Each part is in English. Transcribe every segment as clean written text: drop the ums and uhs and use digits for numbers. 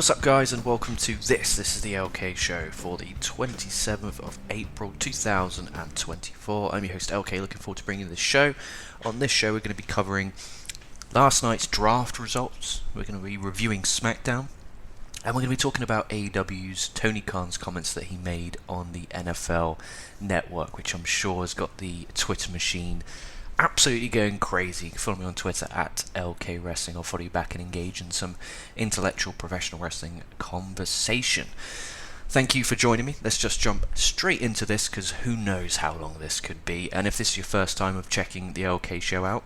What's up, guys, and welcome to this is the LK show for the 27th of April 2024. I'm your host LK, looking forward to bringing you this show. On this show we're going to be covering last night's draft results, we're going to be reviewing SmackDown, and we're going to be talking about AEW's Tony Khan's comments that he made on the NFL Network, which I'm sure has got the Twitter machine absolutely going crazy. You can follow me on Twitter at LK Wrestling. I'll follow you back and engage in some intellectual professional wrestling conversation. Thank you for joining me. Let's just jump straight into this, because who knows how long this could be. And if this is your first time of checking the LK show out,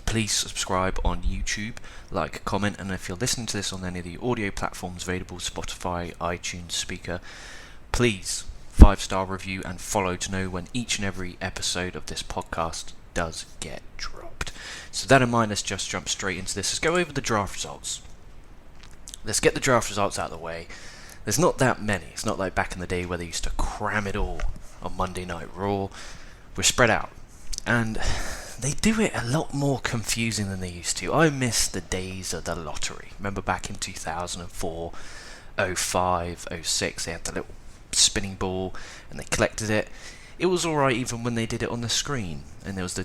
please subscribe on YouTube, like, comment, and if you're listening to this on any of the audio platforms available, Spotify, iTunes, Speaker, please 5-star review and follow to know when each and every episode of this podcast does get dropped. So that in mind, let's just jump straight into this. Let's go over the draft results. Let's get the draft results out of the way. There's not that many. It's not like back in the day where they used to cram it all on Monday Night Raw. We're spread out, and they do it a lot more confusing than they used to. I miss the days of the lottery. Remember back in 2004, 05, 06, they had the little spinning ball and they collected it. It was alright even when they did it on the screen, and there was the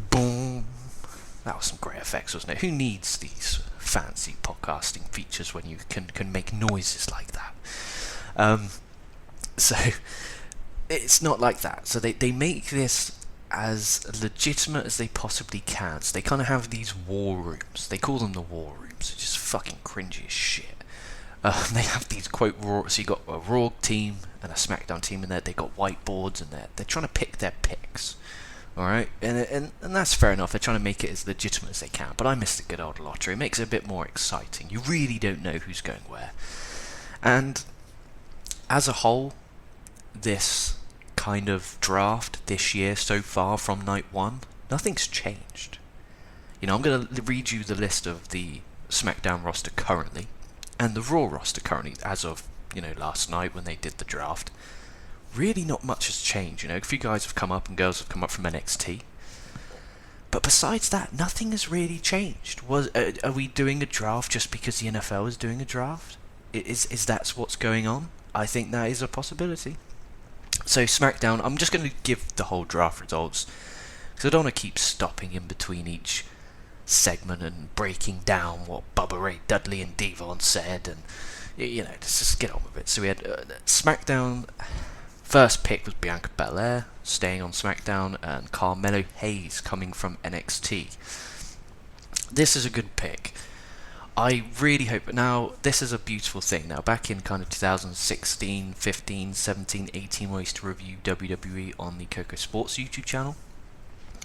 boom. That was some great effects, wasn't it? Who needs these fancy podcasting features when you can make noises like that? So it's not like that. So they make this as legitimate as they possibly can. So they kind of have these war rooms. They call them the war rooms. It's just fucking cringy as shit. They have these quote raw. So you got a Raw team and a SmackDown team in there. They got whiteboards and they're trying to pick their picks. All right, and that's fair enough. They're trying to make it as legitimate as they can. But I miss the good old lottery. It makes it a bit more exciting. You really don't know who's going where. And as a whole, this kind of draft this year so far from night one, nothing's changed. You know, I'm going to read you the list of the SmackDown roster currently and the Raw roster currently as of, last night when they did the draft. Really not much has changed. A few guys have come up and girls have come up from NXT. But besides that, nothing has really changed. Are we doing a draft just because the NFL is doing a draft? Is that what's going on? I think that is a possibility. So SmackDown, I'm just going to give the whole draft results, because I don't want to keep stopping in between each segment and breaking down what Bubba Ray Dudley and Devon said, and let's just get on with it. So we had SmackDown. First pick was Bianca Belair staying on SmackDown, and Carmelo Hayes coming from NXT. This is a good pick. I really hope. Now, this is a beautiful thing. Now, back in kind of 2016, 15, 17, 18, we used to review WWE on the Coco Sports YouTube channel,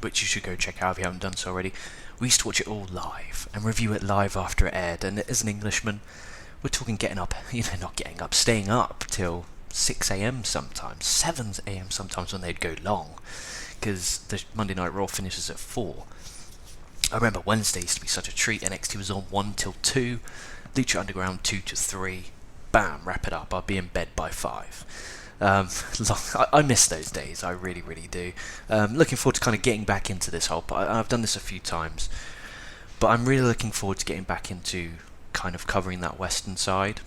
which you should go check out if you haven't done so already. We used to watch it all live and review it live after it aired. And as an Englishman, we're talking getting up, not getting up, staying up till 6 a.m. sometimes, 7 a.m. sometimes when they'd go long, because the Monday Night Raw finishes at 4. I remember Wednesday used to be such a treat. NXT was on 1 till 2, Lucha Underground 2 to 3, bam, wrap it up. I'll be in bed by 5. I miss those days, I really, really do. Looking forward to kind of getting back into this whole, I've done this a few times, but I'm really looking forward to getting back into kind of covering that Western side,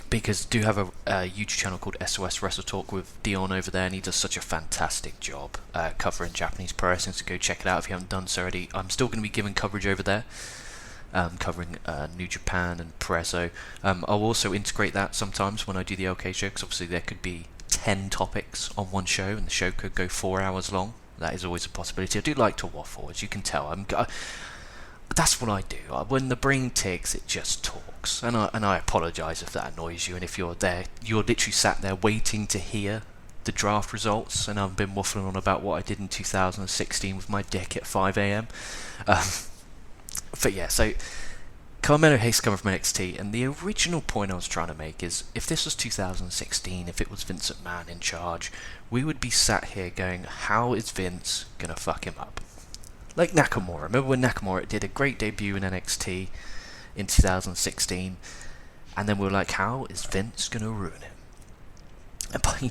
because I do have a YouTube channel called SOS Wrestle Talk with Dion over there, and he does such a fantastic job covering Japanese pro wrestling, so go check it out if you haven't done so already. I'm still going to be giving coverage over there, covering New Japan and Prezzo. I'll also integrate that sometimes when I do the LK show, because obviously there could be 10 topics on one show, and the show could go 4 hours long. That is always a possibility. I do like to waffle, as you can tell. That's what I do. When the brain ticks, it just talks. And I apologise if that annoys you. And if you're there, you're literally sat there waiting to hear the draft results. And I've been waffling on about what I did in 2016 with my dick at 5 a.m. But yeah, so Carmelo Hayes coming from NXT. And the original point I was trying to make is, if this was 2016, if it was Vince McMahon in charge, we would be sat here going, how is Vince going to fuck him up? Like Nakamura. Remember when Nakamura did a great debut in NXT in 2016, and then we were like, how is Vince going to ruin him? But he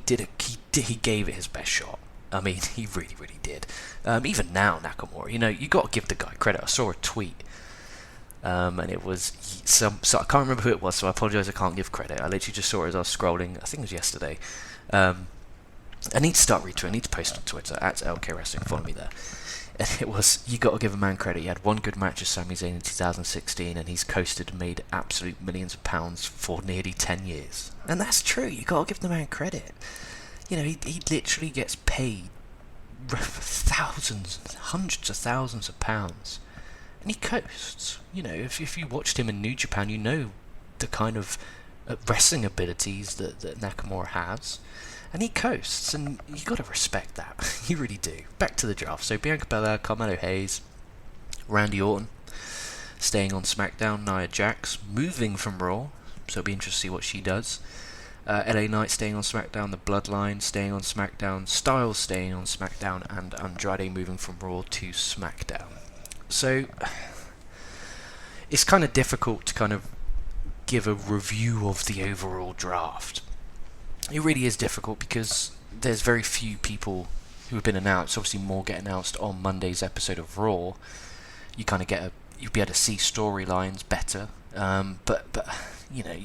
gave it his best shot. I mean, he really, really did. Even now, Nakamura, you got to give the guy credit. I saw a tweet and it was so I can't remember who it was, so I apologise, I can't give credit. I literally just saw it as I was scrolling, I think it was yesterday. I need to start retweeting, I need to post on Twitter, at LK Wrestling, follow me there. And it was, you got to give a man credit. He had one good match with Sami Zayn in 2016, and he's coasted and made absolute millions of pounds for nearly 10 years. And that's true, you got to give the man credit. You know, he literally gets paid thousands, hundreds of thousands of pounds. And he coasts. You know, if you watched him in New Japan, you know the kind of wrestling abilities that Nakamura has. And he coasts, and you got to respect that. You really do. Back to the draft. So Bianca Belair, Carmelo Hayes, Randy Orton, staying on SmackDown, Nia Jax, moving from Raw, so it'll be interesting to see what she does. LA Knight staying on SmackDown, The Bloodline staying on SmackDown, Styles staying on SmackDown, and Andrade moving from Raw to SmackDown. So, it's kind of difficult to kind of give a review of the overall draft. It really is difficult because there's very few people who have been announced. Obviously, more get announced on Monday's episode of Raw. You kind of you'll be able to see storylines better. But you know,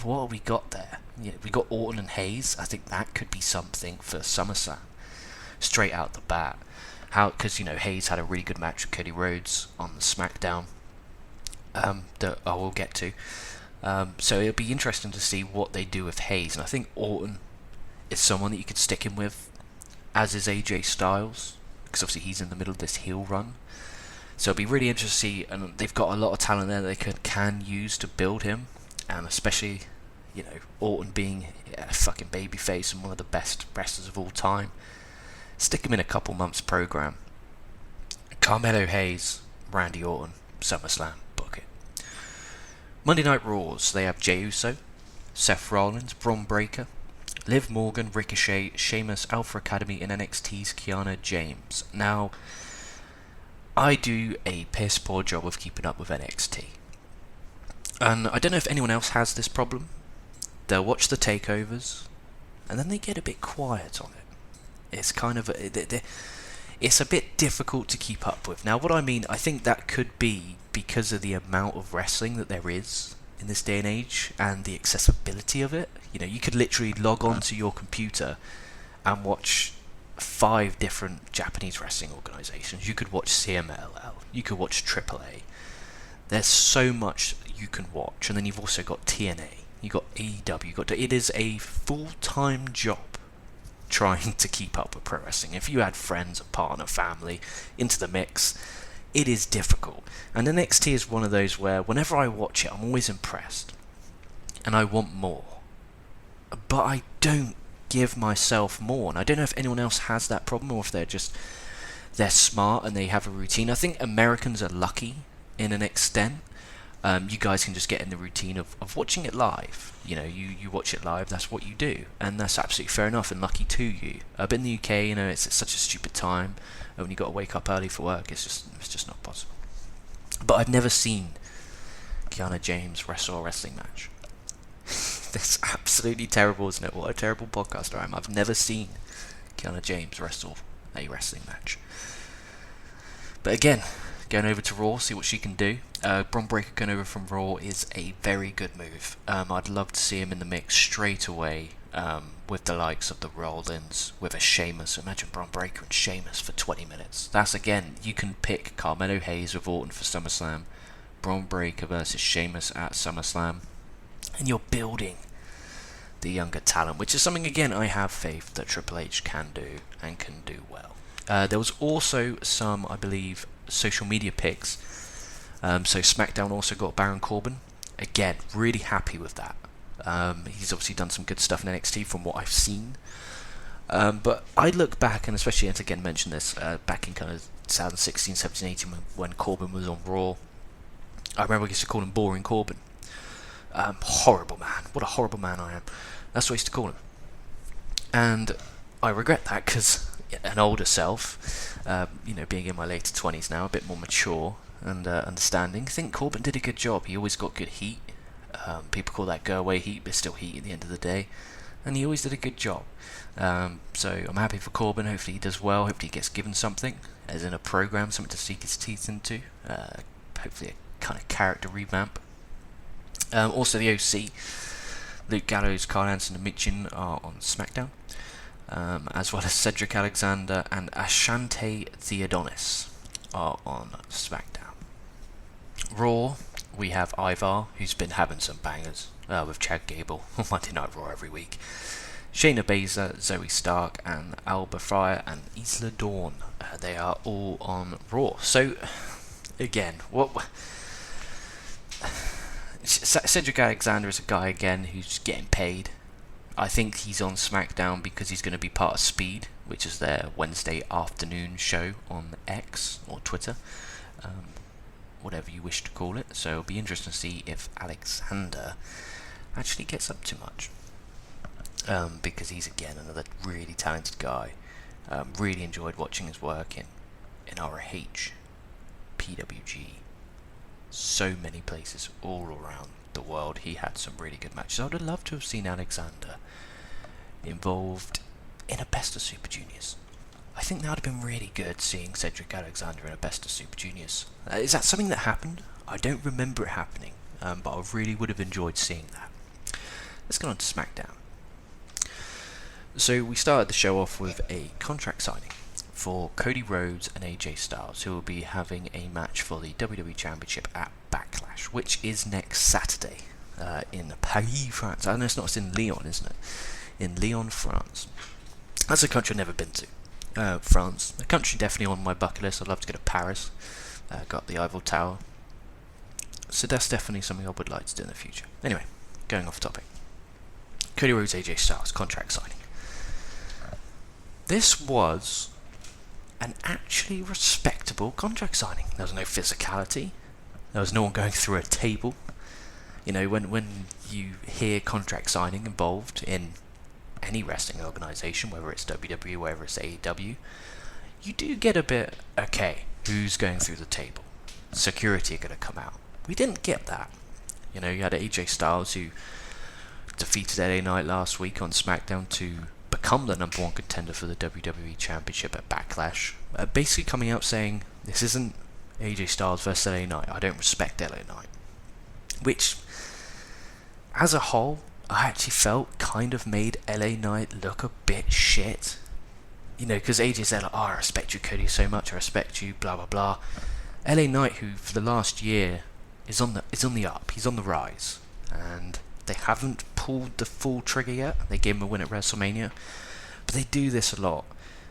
what have we got there? You know, we got Orton and Hayes. I think that could be something for SummerSlam, straight out the bat. Because you know, Hayes had a really good match with Cody Rhodes on the SmackDown. That I will get to. So it'll be interesting to see what they do with Hayes, and I think Orton is someone that you could stick him with, as is AJ Styles, because obviously he's in the middle of this heel run. So it'll be really interesting to see, and they've got a lot of talent there they can use to build him, and especially, you know, Orton being a fucking babyface and one of the best wrestlers of all time. Stick him in a couple months program. Carmelo Hayes, Randy Orton, SummerSlam. Monday Night Raws, they have Jey Uso, Seth Rollins, Bron Breakker, Liv Morgan, Ricochet, Sheamus, Alpha Academy, and NXT's Kiana James. Now, I do a piss poor job of keeping up with NXT. And I don't know if anyone else has this problem. They'll watch the takeovers, and then they get a bit quiet on it. It's kind of it's a bit difficult to keep up with. Now, what I mean, I think that could be because of the amount of wrestling that there is in this day and age, and the accessibility of it. You know, you could literally log on to your computer and watch 5 different Japanese wrestling organizations. You could watch CMLL, you could watch AAA. There's so much you can watch, and then you've also got TNA, you've got AEW, it is a full-time job trying to keep up with pro wrestling. If you add friends, a partner, family into the mix, it is difficult. And NXT is one of those where whenever I watch it, I'm always impressed, and I want more, but I don't give myself more. And I don't know if anyone else has that problem, or if they're smart and they have a routine. I think Americans are lucky in an extent. You guys can just get in the routine of watching it live. You know, you watch it live, that's what you do, and that's absolutely fair enough, and lucky to you. But in the UK, you know, it's such a stupid time, and when you got to wake up early for work, it's just not possible. But I've never seen Kiana James wrestle a wrestling match. That's absolutely terrible, isn't it? What a terrible podcaster I am. I've never seen Kiana James wrestle a wrestling match. But again, going over to Raw, see what she can do. Bron Breakker going over from Raw is a very good move. I'd love to see him in the mix straight away, with the likes of the Rollins, with a Sheamus. Imagine Bron Breakker and Sheamus for 20 minutes. That's, again, you can pick Carmelo Hayes with Orton for SummerSlam, Bron Breakker versus Sheamus at SummerSlam, and you're building the younger talent, which is something, again, I have faith that Triple H can do, and can do well. There was also some, I believe, social media picks. So SmackDown also got Baron Corbin. Again, really happy with that. He's obviously done some good stuff in NXT from what I've seen. But I look back, and especially, and again mention this, back in kind of 2016, 17, 18, when Corbin was on Raw, I remember I used to call him Boring Corbin. Horrible man. What a horrible man I am. That's what I used to call him. And I regret that, because an older self, you know, being in my later 20s now, a bit more mature and understanding, I think Corbin did a good job. He always got good heat. People call that go away heat, but still heat at the end of the day, and he always did a good job. So I'm happy for Corbin. Hopefully he does well. Hopefully he gets given something, as in a program, something to sink his teeth into. Hopefully kind of character revamp. Also, the OC, Luke Gallows, Carl Anderson, and Michin are on SmackDown, as well as Cedric Alexander and Ashante Theodonis are on SmackDown. Raw, we have Ivar, who's been having some bangers with Chad Gable on Monday Night Raw every week. Shayna Baszler, Zoe Stark, and Alba Fyre and Isla Dawn. They are all on Raw. So, again, Cedric Alexander is a guy, again, who's getting paid. I think he's on SmackDown because he's going to be part of Speed, which is their Wednesday afternoon show on X, or Twitter. Whatever you wish to call it. So it'll be interesting to see if Alexander actually gets up too much. Because he's, again, another really talented guy. Really enjoyed watching his work in ROH, PWG, so many places all around the world. He had some really good matches. I would have loved to have seen Alexander involved in a Best of Super Juniors. I think that would have been really good, seeing Cedric Alexander in a Best of Super Juniors. Is that something that happened? I don't remember it happening, but I really would have enjoyed seeing that. Let's get on to SmackDown. So we started the show off with a contract signing for Cody Rhodes and AJ Styles, who will be having a match for the WWE Championship at Backlash, which is next Saturday in Paris, France. I know it's in Lyon, isn't it? In Lyon, France. That's a country I've never been to. France, a country definitely on my bucket list. I'd love to go to Paris, go up the Eiffel Tower. So that's definitely something I would like to do in the future. Anyway, going off topic. Cody Rhodes, AJ Styles, contract signing. This was an actually respectable contract signing. There was no physicality. There was no one going through a table. You know, when you hear contract signing involved in any wrestling organisation, whether it's WWE, whether it's AEW, you do get a bit, okay, who's going through the table? Security are going to come out. We didn't get that. You know, you had AJ Styles, who defeated LA Knight last week on SmackDown to become the number one contender for the WWE Championship at Backlash, basically coming out saying, this isn't AJ Styles versus LA Knight, I don't respect LA Knight. Which, as a whole, I actually felt kind of made LA Knight look a bit shit. You know, because AJ said, like, oh, I respect you, Cody, so much, I respect you, blah, blah, blah. LA Knight, who for the last year is on the up, he's on the rise, and they haven't pulled the full trigger yet. They gave him a win at WrestleMania, but they do this a lot,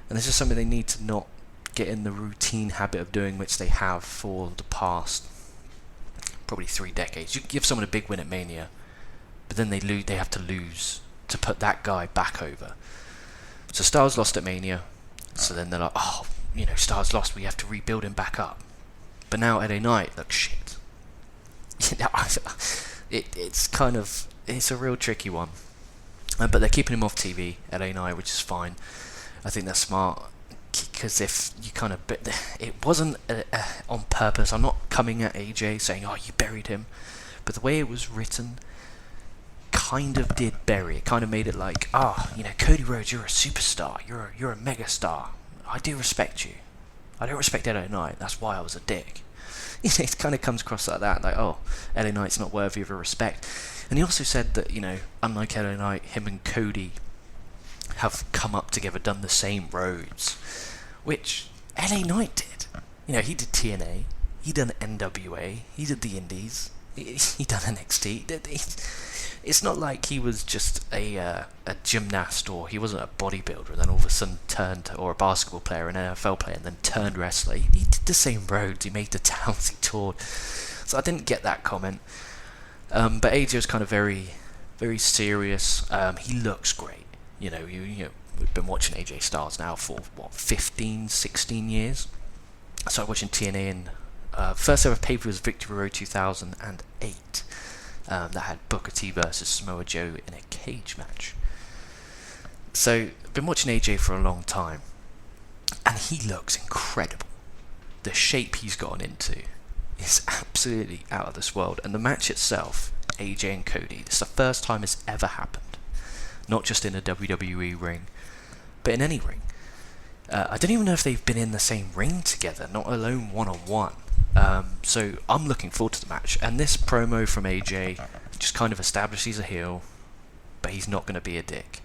and this is something they need to not get in the routine habit of doing, which they have for the past probably 3 decades. You give someone a big win at Mania, but then they have to lose to put that guy back over. So Styles lost at Mania, so then they're like, oh, you know, Styles lost, we have to rebuild him back up. But now LA Knight looks shit. It's a real tricky one. But they're keeping him off TV, LA Knight, which is fine. I think that's smart, because if you kind of... It wasn't on purpose. I'm not coming at AJ saying, oh, you buried him. But the way it was written kind of did bury it. Kind of made it like, you know, Cody Rhodes, you're a superstar. You're a mega star. I do respect you. I don't respect LA Knight. That's why I was a dick. It kind of comes across like that, like, oh, LA Knight's not worthy of a respect. And he also said that, you know, unlike LA Knight, him and Cody have come up together, done the same roads, which LA Knight did. You know, he did TNA, he done NWA, he did the Indies, he done NXT. It's not like he was just a gymnast, or he wasn't a bodybuilder and then all of a sudden turned, or a basketball player, an NFL player, and then turned wrestler. He did the same roads, he made the towns, he toured. So I didn't get that comment. But AJ was kind of very, very serious. He looks great. You know, we've been watching AJ Styles now for, 15, 16 years. I started watching TNA, and first ever pay-per-view was Victory Road 2008. That had Booker T versus Samoa Joe in a cage match. So, I've been watching AJ for a long time, and he looks incredible. The shape he's gotten into is absolutely out of this world. And the match itself, AJ and Cody, it's the first time it's ever happened. Not just in a WWE ring, but in any ring. I don't even know if they've been in the same ring together, not alone one-on-one. So I'm looking forward to the match. And this promo from AJ just kind of establishes he's a heel, but he's not going to be a dick.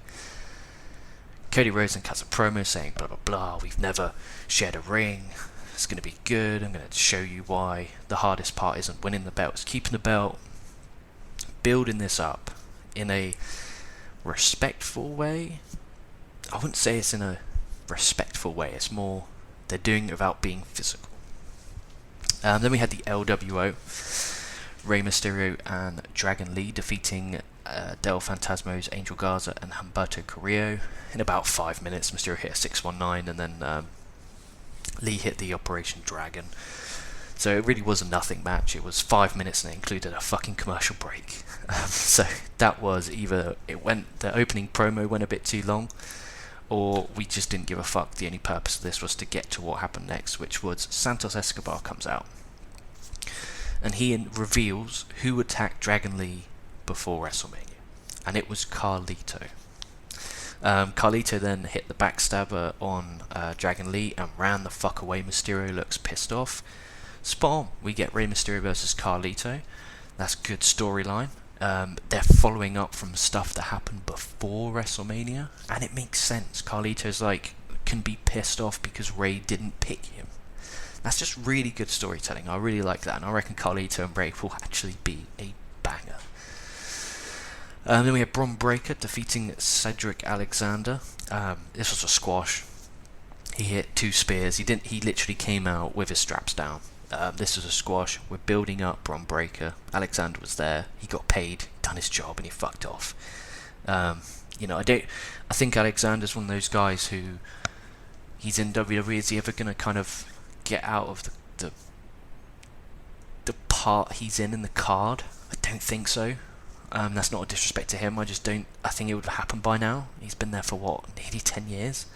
Cody Rhodes then cuts a promo saying blah blah blah, we've never shared a ring, it's going to be good, I'm going to show you why the hardest part isn't winning the belt, it's keeping the belt. Building this up in a respectful way. I wouldn't say it's in a respectful way, it's more they're doing it without being physical. Then we had the LWO, Rey Mysterio and Dragon Lee defeating Del Fantasmo's Angel Garza and Humberto Carrillo in about 5 minutes. Mysterio hit a 619 and then Lee hit the Operation Dragon. So it really was a nothing match. It was 5 minutes and it included a fucking commercial break. So that was either the opening promo went a bit too long, or we just didn't give a fuck. The only purpose of this was to get to what happened next, which was Santos Escobar comes out and he reveals who attacked Dragon Lee before WrestleMania, and it was Carlito. Carlito then hit the backstabber on Dragon Lee and ran the fuck away. Mysterio looks pissed off. Spot on. We get Rey Mysterio versus Carlito. That's good storyline. They're following up from stuff that happened before WrestleMania, and it makes sense. Carlito's can be pissed off because Rey didn't pick him. That's just really good storytelling. I really like that, and I reckon Carlito and Rey will actually be a banger. Then we had Bron Breakker defeating Cedric Alexander. This was a squash. He hit 2 spears. He literally came out with his straps down. This was a squash. We're building up Bron Breakker. Alexander was there. He got paid, done his job, and he fucked off. I think Alexander's one of those guys who he's in WWE. Is he ever going to kind of get out of the part he's in the card? I don't think so. That's not a disrespect to him. I think it would have happened by now. He's been there for nearly 10 years.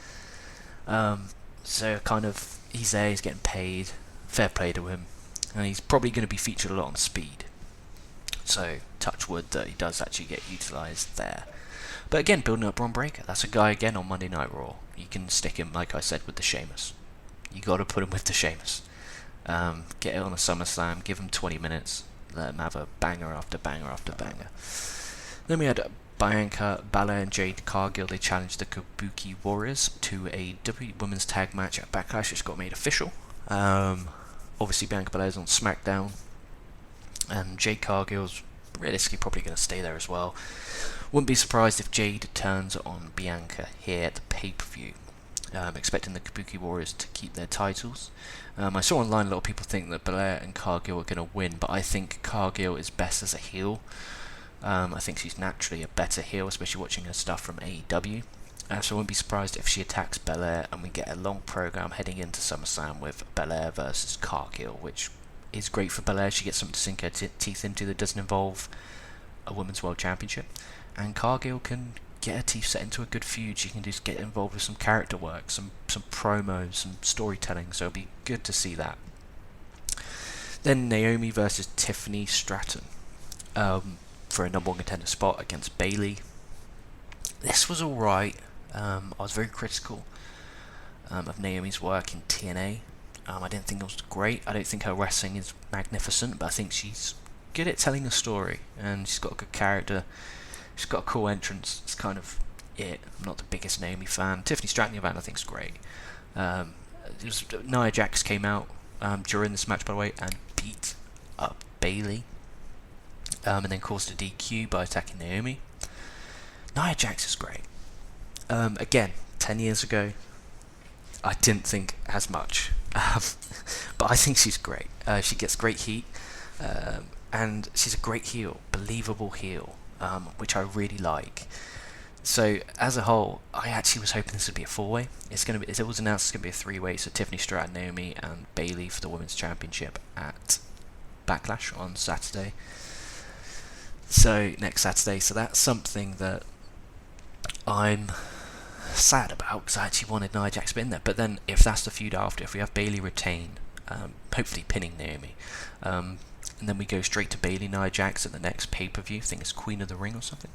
So kind of he's there. He's getting paid. Fair play to him, and he's probably going to be featured a lot on Speed, so touch wood that he does actually get utilised there. But again, building up Bron Breakker, that's a guy again on Monday Night Raw. You can stick him, like I said, with the Sheamus. You got to put him with the Sheamus. Get it on a SummerSlam, give him 20 minutes, let him have a banger after banger after banger. Then we had Bianca Belair and Jade Cargill. They challenged the Kabuki Warriors to a WWE Women's Tag match at Backlash, which got made official. Obviously Bianca Belair's on SmackDown, and Jade Cargill's realistically probably going to stay there as well. Wouldn't be surprised if Jade turns on Bianca here at the pay-per-view. Expecting the Kabuki Warriors to keep their titles. I saw online a lot of people think that Belair and Cargill are going to win, but I think Cargill is best as a heel. I think she's naturally a better heel, especially watching her stuff from AEW. So I wouldn't be surprised if she attacks Belair and we get a long program heading into SummerSlam with Belair versus Cargill, which is great for Belair. She gets something to sink her teeth into that doesn't involve a Women's World Championship. And Cargill can get her teeth set into a good feud. She can just get involved with some character work, some promos, some storytelling, so it'll be good to see that. Then Naomi versus Tiffany Stratton for a number 1 contender spot against Bayley. This was alright. I was very critical of Naomi's work in TNA. I didn't think it was great. I don't think her wrestling is magnificent, but I think she's good at telling a story, and she's got a good character. She's got a cool entrance. It's kind of it. I'm not the biggest Naomi fan. Tiffany Stratton, I think, is great. Nia Jax came out during this match, by the way, and beat up Bayley, and then caused a DQ by attacking Naomi. Nia Jax is great. Again, 10 years ago, I didn't think as much, but I think she's great. She gets great heat, and she's a great heel, believable heel, which I really like. So as a whole, I actually was hoping this would be a 4-way. It was announced it's going to be a 3-way, so Tiffany Stratton, Naomi, and Bayley for the Women's Championship at Backlash on Saturday. So next Saturday, so that's something that I'm sad about, because I actually wanted Nia Jax to be in there. But then if that's the feud after, if we have Bayley retain, hopefully pinning Naomi, and then we go straight to Bayley Nia Jax at the next pay-per-view, I think it's Queen of the Ring or something,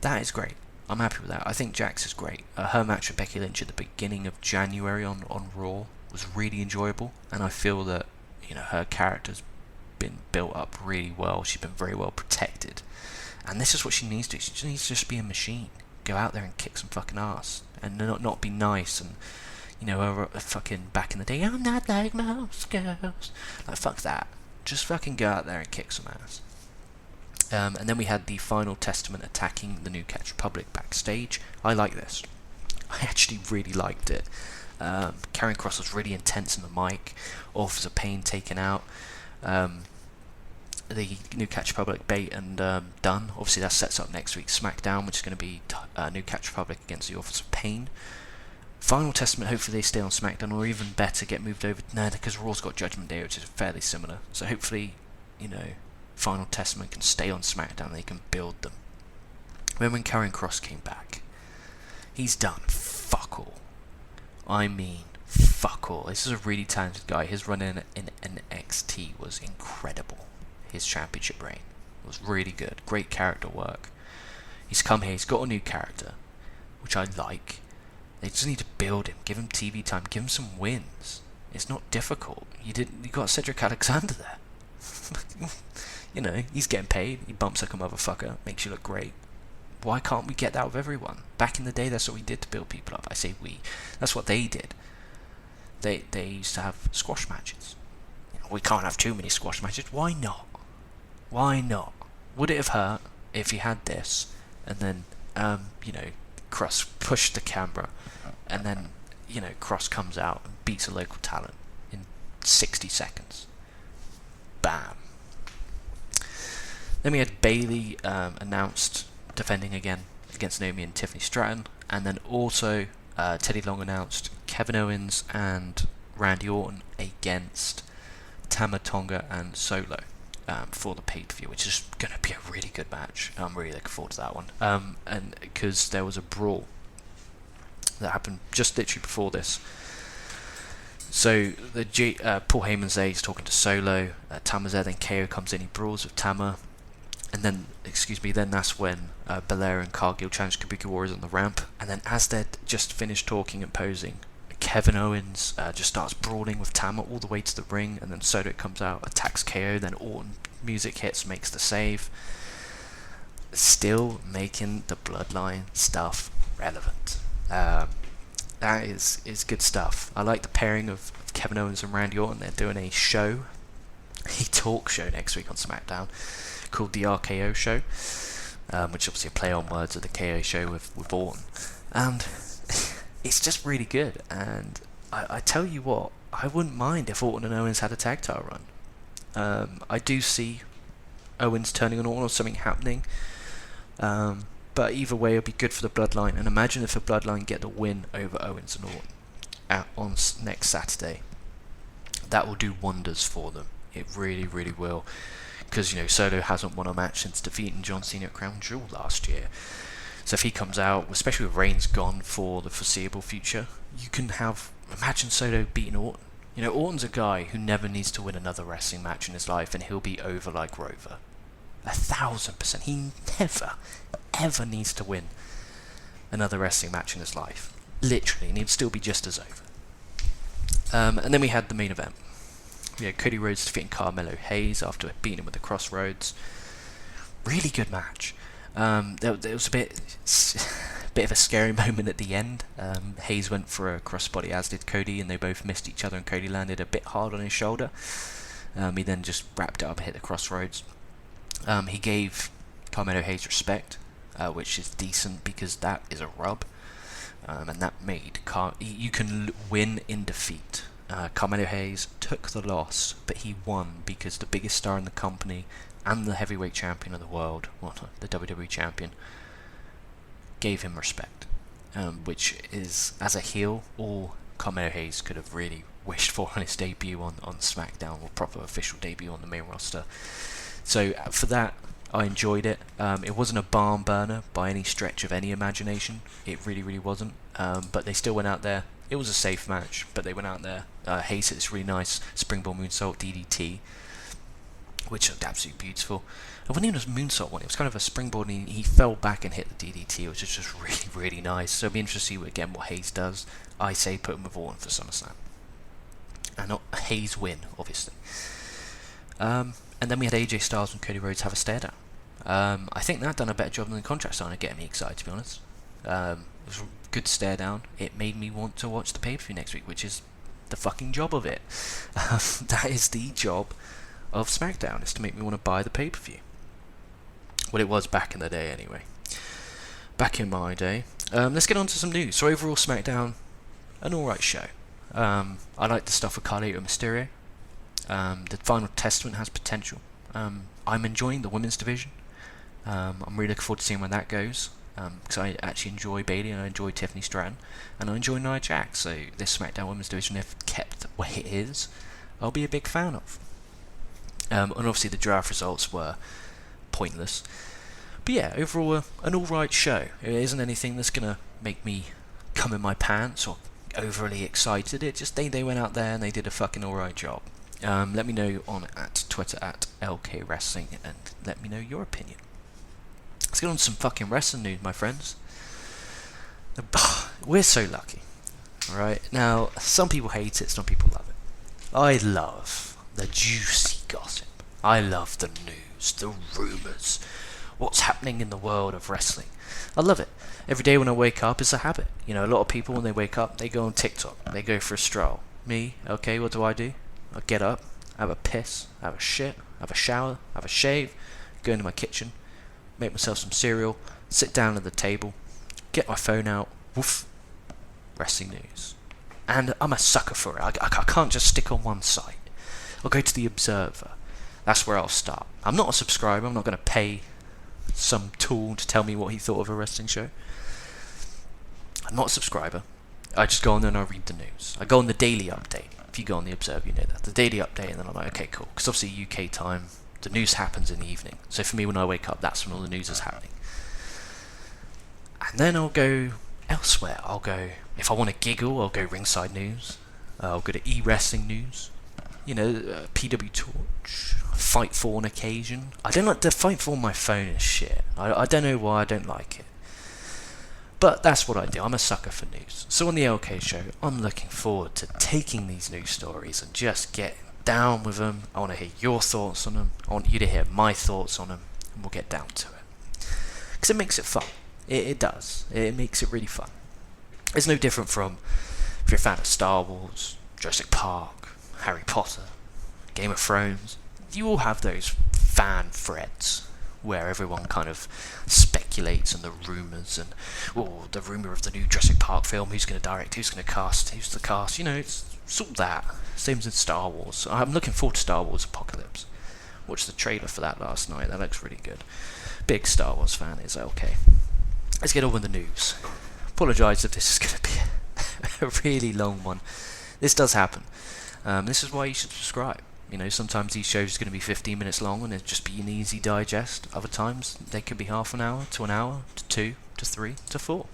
that is great. I'm happy with that. I think Jax is great. Her match with Becky Lynch at the beginning of January on Raw was really enjoyable, and I feel that You know, her character's been built up really well. She's been very well protected, and this is what she needs to do. She just needs to just be a machine. Go out there and kick some fucking ass, and not be nice and, you know, fucking back in the day, I'm not like most girls. Like, fuck that. Just fucking go out there and kick some ass. And then we had the Final Testament attacking the New Catch Republic backstage. I like this. I actually really liked it. Karrion Kross was really intense in the mic. Authors of Pain taken out. The New Catch Republic bait and done. Obviously that sets up next week's SmackDown, which is going to be New Catch Republic against the Authors of Pain. Final Testament, hopefully they stay on SmackDown, or even better, get moved over. No, because Raw's got Judgment Day, which is fairly similar. So hopefully, you know, Final Testament can stay on SmackDown and they can build them. When Karrion Kross came back, he's done fuck all. I mean, fuck all. This is a really talented guy. His run in NXT was incredible. His championship reign was really good. Great character work. He's come here, he's got a new character, which I like. They just need to build him, give him TV time, give him some wins. It's not difficult. You got Cedric Alexander there. You know, he's getting paid. He bumps like a motherfucker, makes you look great. Why can't we get that with everyone? Back in the day, that's what we did to build people up. I say we. That's what they did. They used to have squash matches. You know, we can't have too many squash matches. Why not? Why not? Would it have hurt if he had this, and then, you know, Kross pushed the camera, and then, you know, Kross comes out and beats a local talent in 60 seconds. Bam. Then we had Bayley announced defending again against Naomi and Tiffany Stratton, and then also Teddy Long announced Kevin Owens and Randy Orton against Tama Tonga and Solo for the pay-per-view, which is going to be a really good match. I'm really looking forward to that one. And because there was a brawl that happened just literally before this. So Paul Heyman's there, he's talking to Solo, Tama's there, then KO comes in, he brawls with Tama, and then, then that's when Belair and Cargill challenge Kabuki Warriors on the ramp, and then as they're just finished talking and posing, Kevin Owens just starts brawling with Tama all the way to the ring, and then Solo comes out, attacks KO, then Orton music hits, makes the save. Still making the Bloodline stuff relevant. That is good stuff. I like the pairing of Kevin Owens and Randy Orton. They're doing a talk show next week on SmackDown called the RKO Show, which obviously a play on words of the KO show with Orton. And it's just really good. And I tell you what, I wouldn't mind if Orton and Owens had a tag title run. I do see Owens turning on Orton or something happening. But either way, it'll be good for the Bloodline. And imagine if the Bloodline get the win over Owens and Orton on next Saturday. That will do wonders for them. It really, really will. Because, you know, Solo hasn't won a match since defeating John Cena at Crown Jewel last year. So if he comes out, especially with Reigns gone for the foreseeable future, you can imagine Solo beating Orton. You know, Orton's a guy who never needs to win another wrestling match in his life, and he'll be over like Rover. 1,000%. He never, ever needs to win another wrestling match in his life. Literally, and he'd still be just as over. And then we had the main event. We had Cody Rhodes defeating Carmelo Hayes after beating him with the Crossroads. Really good match. There was a bit of a scary moment at the end. Hayes went for a crossbody, as did Cody, and they both missed each other, and Cody landed a bit hard on his shoulder. He then just wrapped it up and hit the Crossroads. He gave Carmelo Hayes respect, which is decent because that is a rub. And that made you can win in defeat. Carmelo Hayes took the loss, but he won because the biggest star in the company and the heavyweight champion of the world, the WWE champion, gave him respect, which is, as a heel, all Carmelo Hayes could have really wished for on his debut on SmackDown, or proper official debut on the main roster. So for that, I enjoyed it. It wasn't a barn burner by any stretch of any imagination. It really, really wasn't. But they still went out there. It was a safe match, but they went out there. Hayes hit this really nice springboard moonsault DDT, which looked absolutely beautiful. It wasn't even a moonsault one. It was kind of a springboard, and he fell back and hit the DDT, which is just really, really nice. So it'll be interesting to see again what Hayes does. I say put him with Orton for SummerSlam. and not Hayes win, obviously. And then we had AJ Styles and Cody Rhodes have a stare down. I think that done a better job than the contract sign of getting me excited, to be honest. It was a good stare down. It made me want to watch the pay-per-view next week, which is the fucking job of it. That is the job of SmackDown, is to make me want to buy the pay-per-view. Well, it was back in the day anyway. Back in my day. Let's get on to some news. So overall, SmackDown, an alright show. I like the stuff with Carlito and Mysterio. The Final Testament has potential. I'm enjoying the women's division. I'm really looking forward to seeing where that goes, because I actually enjoy Bayley and I enjoy Tiffany Stratton and I enjoy Nia Jax. So this SmackDown women's division, if kept where it is, I'll be a big fan of. And obviously the draft results were pointless. But yeah, overall an alright show. It isn't anything that's going to make me come in my pants or overly excited. It just they went out there and they did a fucking alright job. Let me know on at Twitter at LK Wrestling and let me know your opinion. Let's get on to some fucking wrestling news, my friends. We're so lucky. Alright, now some people hate it, some people love it. I love the juicy gossip. I love the news, the rumours, what's happening in the world of wrestling. I love it. Every day when I wake up, it's a habit. You know, a lot of people when they wake up, they go on TikTok, they go for a stroll. Me, okay, what do? I get up, have a piss, have a shit, have a shower, have a shave, go into my kitchen, make myself some cereal, sit down at the table, get my phone out, woof, wrestling news. And I'm a sucker for it. I can't just stick on one site. I'll go to the Observer. That's where I'll start. I'm not a subscriber. I'm not going to pay some tool to tell me what he thought of a wrestling show. I'm not a subscriber. I just go on there and I read the news. I go on the daily update. If you go on the Observer, you know that. The daily update, and then I'm like, okay, cool. Because obviously UK time, the news happens in the evening. So for me, when I wake up, that's when all the news is happening. And then I'll go elsewhere. I'll go, if I want to giggle, I'll go Ringside News. I'll go to E-Wrestling News. You know, PW Torch. Fight for on occasion. I don't like the Fight for on my phone is shit. I don't know why I don't like it. But that's what I do. I'm a sucker for news. So on the LK show, I'm looking forward to taking these news stories and just getting down with them. I want to hear your thoughts on them. I want you to hear my thoughts on them. And we'll get down to it. Because it makes it fun. It does. It makes it really fun. It's no different from if you're a fan of Star Wars, Jurassic Park, Harry Potter, Game of Thrones. You all have those fan threads where everyone kind of speculates and the rumours and the rumour of the new Jurassic Park film, who's going to direct, who's going to cast, who's the cast, you know, it's all that. Same as in Star Wars. I'm looking forward to Star Wars Apocalypse. Watched the trailer for that last night, that looks really good. Big Star Wars fan is okay. Let's get on with the news. Apologise if this is going to be a really long one. This does happen. This is why you should subscribe. You know, sometimes these shows are going to be 15 minutes long and it'll just be an easy digest. Other times, they could be half an hour to 2 to 3 to 4.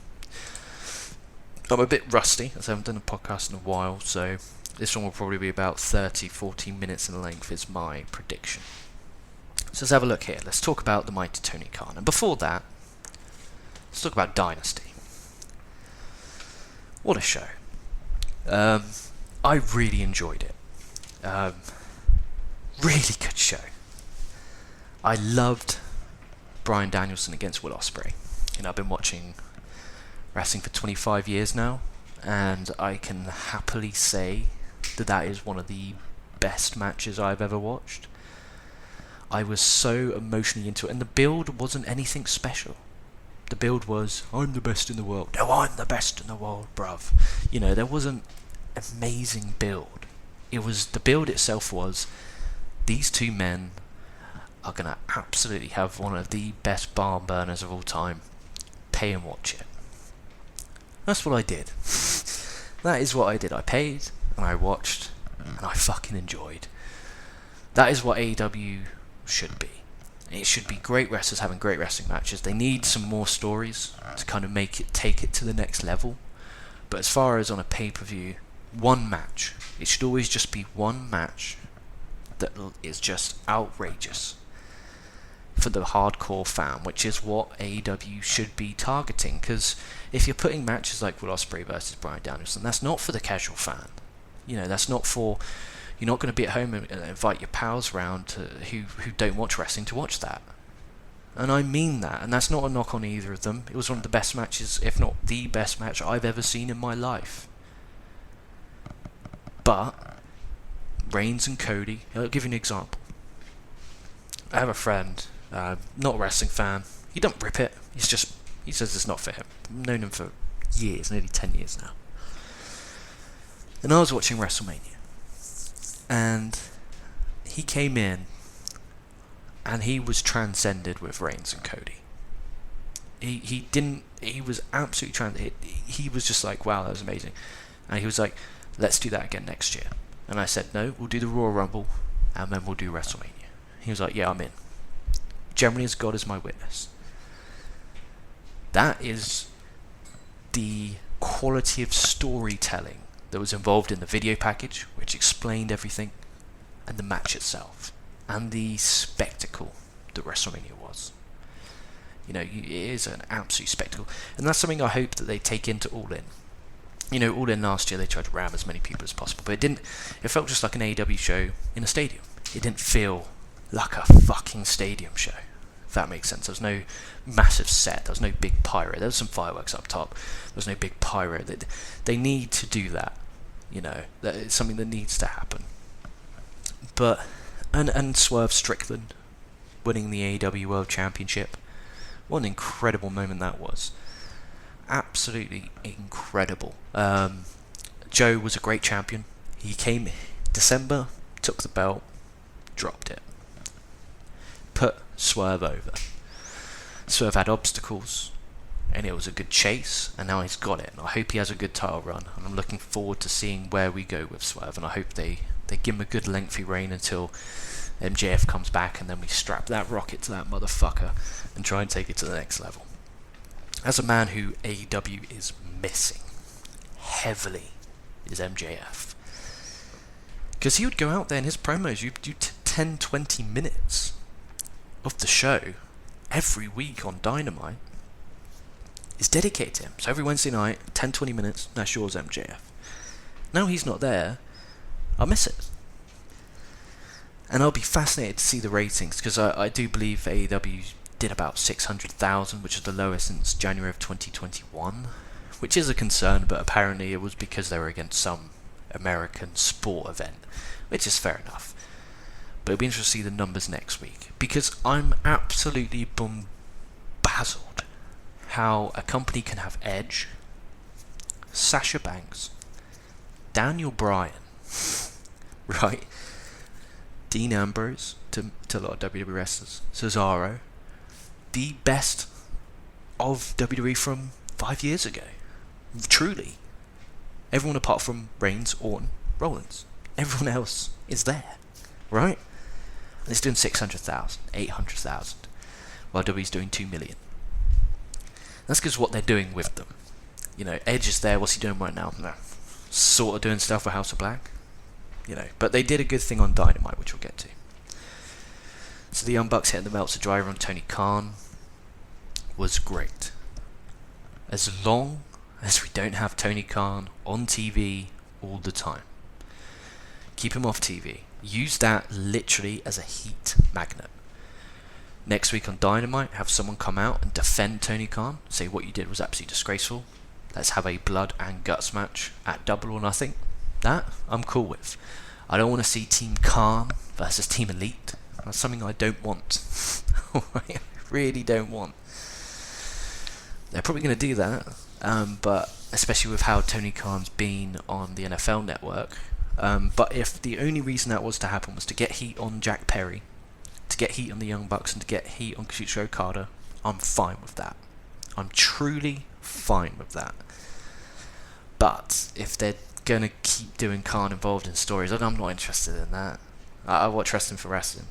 I'm a bit rusty, as I haven't done a podcast in a while, so this one will probably be about 30-40 minutes in length is my prediction. So let's have a look here. Let's talk about the mighty Tony Khan. And before that, let's talk about Dynasty. What a show. I really enjoyed it. Really good show. I loved Bryan Danielson against Will Ospreay. You know, I've been watching wrestling for 25 years now, and I can happily say that is one of the best matches I've ever watched. I was so emotionally into it, and the build wasn't anything special. The build was, I'm the best in the world. No, I'm the best in the world, bruv. You know, there wasn't amazing build. It was, the build itself was, these two men are going to absolutely have one of the best barn burners of all time. Pay and watch it. That's what I did. That is what I did. I paid, and I watched, and I fucking enjoyed. That is what AEW should be. It should be great wrestlers having great wrestling matches. They need some more stories to kind of take it to the next level. But as far as on a pay-per-view, one match. It should always just be one match that is just outrageous for the hardcore fan, which is what AEW should be targeting. Because if you're putting matches like Will Ospreay versus Bryan Danielson, that's not for the casual fan. You know, that's not for... You're not going to be at home and invite your pals round who don't watch wrestling to watch that. And I mean that, and that's not a knock on either of them. It was one of the best matches, if not the best match I've ever seen in my life. But Reigns and Cody, I'll give you an example. I have a friend, not a wrestling fan. He don't rip it. He says it's not for him. I've known him for years, nearly 10 years now. And I was watching WrestleMania. And he came in and he was transcended with Reigns and Cody. He was absolutely transcended. He was just like, wow, that was amazing. And he was like, let's do that again next year. And I said, no, we'll do the Royal Rumble and then we'll do WrestleMania. He was like, yeah, I'm in. Generally as God is my witness. That is the quality of storytelling that was involved in the video package, which explained everything, and the match itself, and the spectacle that WrestleMania was. You know, it is an absolute spectacle, and that's something I hope that they take into All In. You know, All In last year they tried to ram as many people as possible, but it didn't. It felt just like an AEW show in a stadium. It didn't feel like a fucking stadium show, if that makes sense. There was no massive set. There was no big pyro. There was some fireworks up top. There was no big pyro. They need to do that. You know, that it's something that needs to happen. But and Swerve Strickland winning the AEW World Championship, what an incredible moment that was. Absolutely incredible. Joe was a great champion. He came December, took the belt, dropped it, put Swerve over. Swerve had obstacles, and it was a good chase, and now he's got it. And I hope he has a good title run, and I'm looking forward to seeing where we go with Swerve, and I hope they give him a good lengthy reign until MJF comes back, and then we strap that rocket to that motherfucker and try and take it to the next level. As a man who AEW is missing heavily is MJF. Because he would go out there in his promos, you'd do 10-20 minutes of the show every week on Dynamite is dedicated to him. So every Wednesday night, 10-20 minutes, that's yours, MJF. Now he's not there, I'll miss it. And I'll be fascinated to see the ratings, because I do believe AEW did about 600,000, which is the lowest since January of 2021, which is a concern, but apparently it was because they were against some American sport event, which is fair enough. But it'll be interesting to see the numbers next week, because I'm absolutely bamboozled how a company can have Edge, Sasha Banks, Daniel Bryan, right, Dean Ambrose, to a lot of WWE wrestlers, Cesaro, the best of WWE from 5 years ago. Truly. Everyone apart from Reigns, Orton, Rollins. Everyone else is there, right? And it's doing 600,000, 800,000, while WWE's doing 2 million. That's because what they're doing with them. You know, Edge is there. What's he doing right now? No. Sort of doing stuff with House of Black. You know, but they did a good thing on Dynamite, which we'll get to. So the Young Bucks hitting the Meltzer driver on Tony Khan was great. As long as we don't have Tony Khan on TV all the time. Keep him off TV. Use that literally as a heat magnet. Next week on Dynamite, have someone come out and defend Tony Khan, say what you did was absolutely disgraceful. Let's have a blood and guts match at Double or Nothing. That I'm cool with. I don't want to see Team Khan versus Team Elite. That's something I don't want. I really don't want. They're probably going to do that, but especially with how Tony Khan's been on the NFL Network. But if the only reason that was to happen was to get heat on Jack Perry, to get heat on the Young Bucks, and to get heat on Kazuchika Okada, I'm fine with that. I'm truly fine with that. But if they're going to keep doing Khan involved in stories, I'm not interested in that. I watch wrestling for wrestling.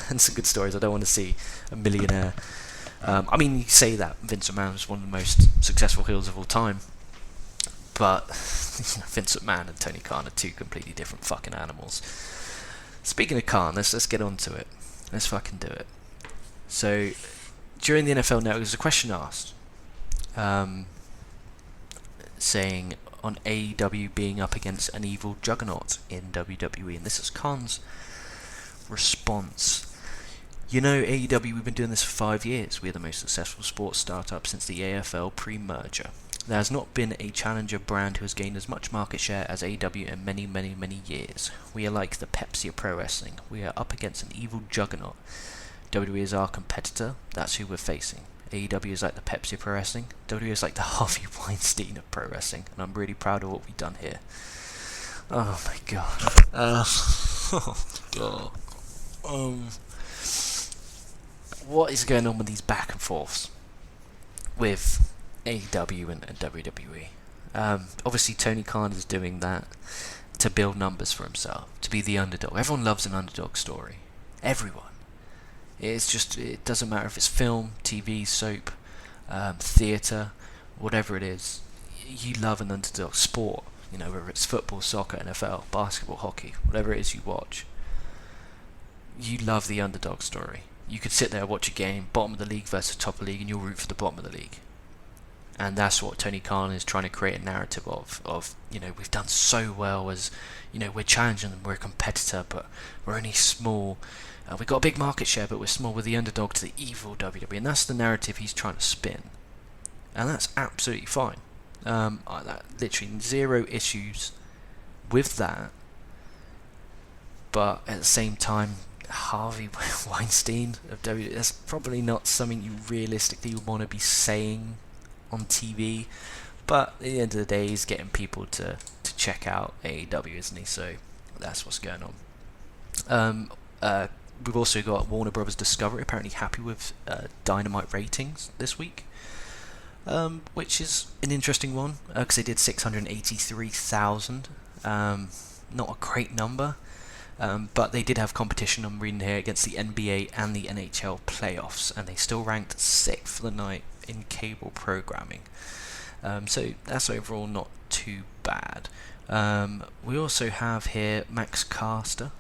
And some good stories. I don't want to see a millionaire. I mean, you say that Vince McMahon is one of the most successful heels of all time, but you know, Vince McMahon and Tony Khan are two completely different fucking animals. Speaking of Khan, let's get on to it. Let's fucking do it. So, during the NFL Network, there's a question asked, saying on AEW being up against an evil juggernaut in WWE, and this is Khan's response. You know, AEW, we've been doing this for 5 years. We're the most successful sports startup since the AFL pre-merger. There has not been a challenger brand who has gained as much market share as AEW in many, many, many years. We are like the Pepsi of pro wrestling. We are up against an evil juggernaut. WWE is our competitor. That's who we're facing. AEW is like the Pepsi of pro wrestling. WWE is like the Harvey Weinstein of pro wrestling. And I'm really proud of what we've done here. Oh my god. Oh god. What is going on with these back and forths with AEW and WWE? Obviously Tony Khan is doing that to build numbers for himself, to be the underdog. Everyone loves an underdog story. Everyone. It's just, it doesn't matter if it's film, TV, soap, theatre, whatever it is. You love an underdog sport, you know, whether it's football, soccer, NFL, basketball, hockey, whatever it is you watch. You love the underdog story. You could sit there and watch a game, bottom of the league versus top of the league, and you'll root for the bottom of the league. And that's what Tony Khan is trying to create a narrative of, you know, we've done so well as, you know, we're challenging them, we're a competitor, but we're only small. We've got a big market share, but we're small, we're the underdog to the evil WWE. And that's the narrative he's trying to spin. And that's absolutely fine. Literally zero issues with that. But at the same time, Harvey Weinstein of WWE, that's probably not something you realistically want to be saying on TV, but at the end of the day he's getting people to check out AEW, isn't he? So that's what's going on. We've also got Warner Brothers Discovery apparently happy with Dynamite ratings this week, which is an interesting one because they did 683,000, not a great number. But they did have competition, I'm reading here, against the NBA and the NHL playoffs, and they still ranked 6th for the night in cable programming. So that's overall not too bad. We also have here Max Caster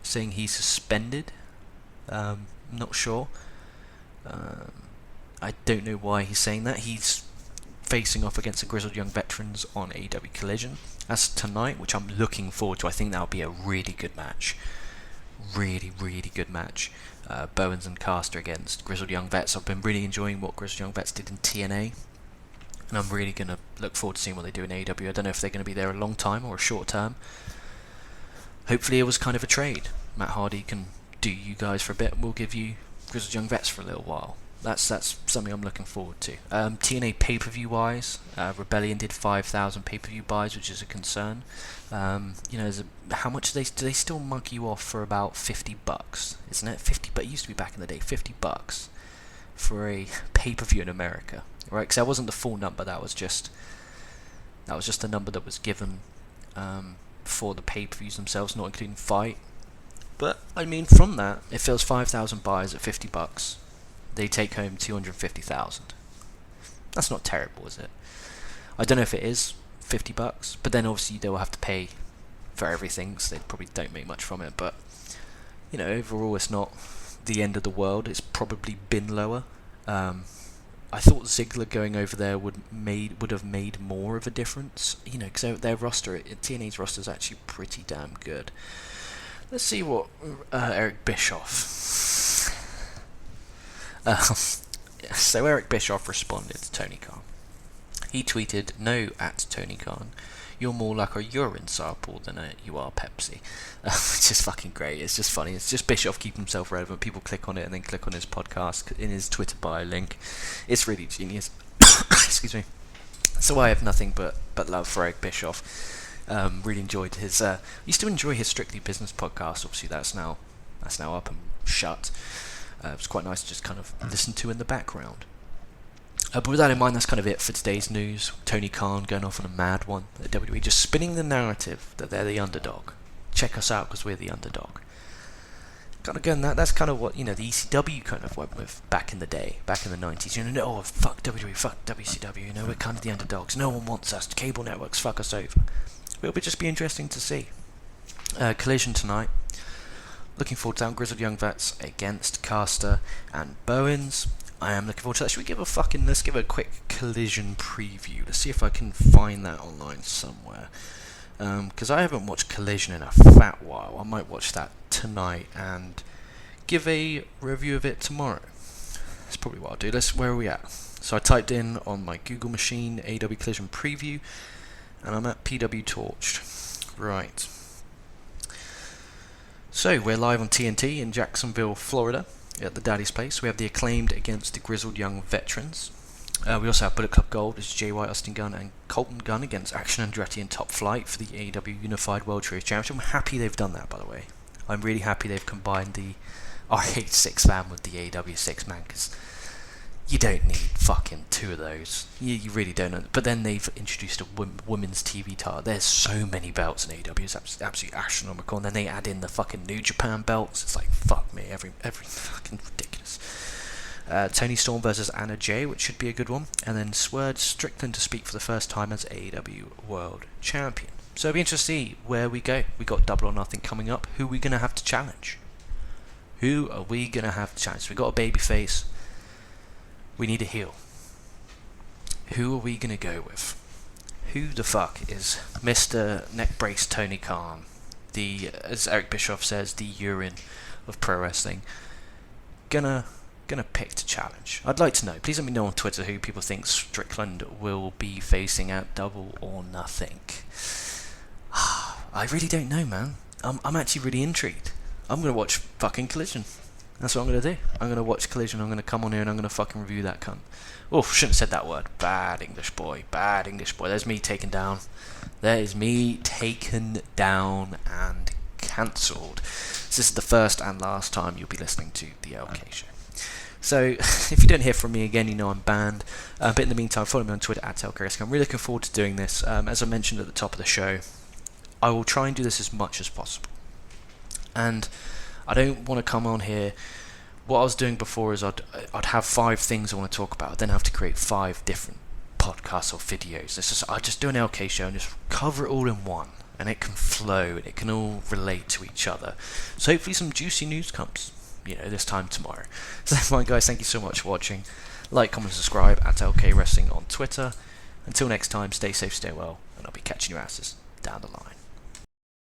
saying he's suspended. Not sure. I don't know why he's saying that. He's facing off against the Grizzled Young Veterans on AEW Collision. That's tonight, which I'm looking forward to. I think that'll be a really good match. Really, really good match. Bowens and Caster against Grizzled Young Vets. I've been really enjoying what Grizzled Young Vets did in TNA. And I'm really going to look forward to seeing what they do in AEW. I don't know if they're going to be there a long time or a short term. Hopefully it was kind of a trade. Matt Hardy can do you guys for a bit. We'll give you Grizzled Young Vets for a little while. That's something I'm looking forward to. TNA pay-per-view wise, Rebellion did 5,000 pay-per-view buys, which is a concern. You know, how much do they still mug you off for about $50, isn't it? 50, but it used to be back in the day, $50 for a pay-per-view in America, right? Because that wasn't the full number. That was just the number that was given for the pay-per-views themselves, not including Fight. But I mean, from that, if there was 5,000 buys at $50. They take home 250,000. That's not terrible, is it? I don't know if it is $50, but then obviously they will have to pay for everything, so they probably don't make much from it. But you know, overall, it's not the end of the world. It's probably been lower. I thought Ziggler going over there would have made more of a difference. You know, because their roster, TNA's roster, is actually pretty damn good. Let's see what Eric Bischoff. So Eric Bischoff responded to Tony Khan. He tweeted, "No, at Tony Khan, you're more like a urine sample than you are Pepsi." Which is fucking great. It's just funny. It's just Bischoff keeping himself relevant. People click on it and then click on his podcast in his Twitter bio link. It's really genius. Excuse me. So I have nothing but love for Eric Bischoff. Really enjoyed his. Used to enjoy his Strictly Business podcast. Obviously, that's now up and shut. It was quite nice to just kind of listen to in the background. But with that in mind, that's kind of it for today's news. Tony Khan going off on a mad one at WWE, just spinning the narrative that they're the underdog. Check us out because we're the underdog. Kind of going that's kind of what, you know, the ECW kind of went with back in the day, back in the 90s. You know, fuck WWE, fuck WCW. You know, we're kind of the underdogs. No one wants us. Cable networks fuck us over. It'll just be interesting to see. Collision tonight. Looking forward to that. Grizzled Young Vets against Caster and Bowens. I am looking forward to that. Should we let's give a quick Collision preview. Let's see if I can find that online somewhere. Because I haven't watched Collision in a fat while. I might watch that tonight and give a review of it tomorrow. That's probably what I'll do. Where are we at? So I typed in on my Google machine AEW Collision preview, and I'm at PW Torched. Right. So we're live on TNT in Jacksonville, Florida, at the Daddy's Place. We have the Acclaimed against the Grizzled Young Veterans. We also have Bullet Club Gold. It's Jay White, Austin Gunn, and Colton Gunn against Action Andretti and Top Flight for the AEW Unified World Series Championship. I'm happy they've done that, by the way. I'm really happy they've combined the RH 6-man with the AEW 6-man, because you don't need fucking two of those. You really don't. But then they've introduced a women's TV title. There's so many belts in AEW. It's absolutely astronomical. And then they add in the fucking New Japan belts. It's like, fuck me. Every fucking ridiculous. Tony Storm versus Anna Jay, which should be a good one. And then Swerve Strickland to speak for the first time as AEW World Champion. So it'll be interesting to see where we go. We got Double or Nothing coming up. Who are we going to have to challenge? Who are we going to have to challenge? We got a babyface. We need a heel. Who are we going to go with? Who the fuck is Mr. Neck Brace Tony Khan? As Eric Bischoff says, the urine of pro wrestling. Gonna pick to challenge. I'd like to know. Please let me know on Twitter who people think Strickland will be facing at Double or Nothing. I really don't know, man. I'm actually really intrigued. I'm gonna watch fucking Collision. That's what I'm going to do. I'm going to watch Collision. I'm going to come on here and I'm going to fucking review that cunt. Oh, shouldn't have said that word. Bad English boy. Bad English boy. There's me taken down. There is me taken down and cancelled. This is the first and last time you'll be listening to the LK Show. So, if you don't hear from me again, you know I'm banned. But in the meantime, follow me on Twitter at LKRSK. I'm really looking forward to doing this. As I mentioned at the top of the show, I will try and do this as much as possible. And I don't want to come on here. What I was doing before is I'd have 5 things I want to talk about, then have to create 5 different podcasts or videos. I just do an LK show and just cover it all in one, and it can flow and it can all relate to each other. So hopefully some juicy news comes, this time tomorrow. So fine, guys, thank you so much for watching. Like, comment, subscribe at LK Wrestling on Twitter. Until next time, stay safe, stay well, and I'll be catching your asses down the line.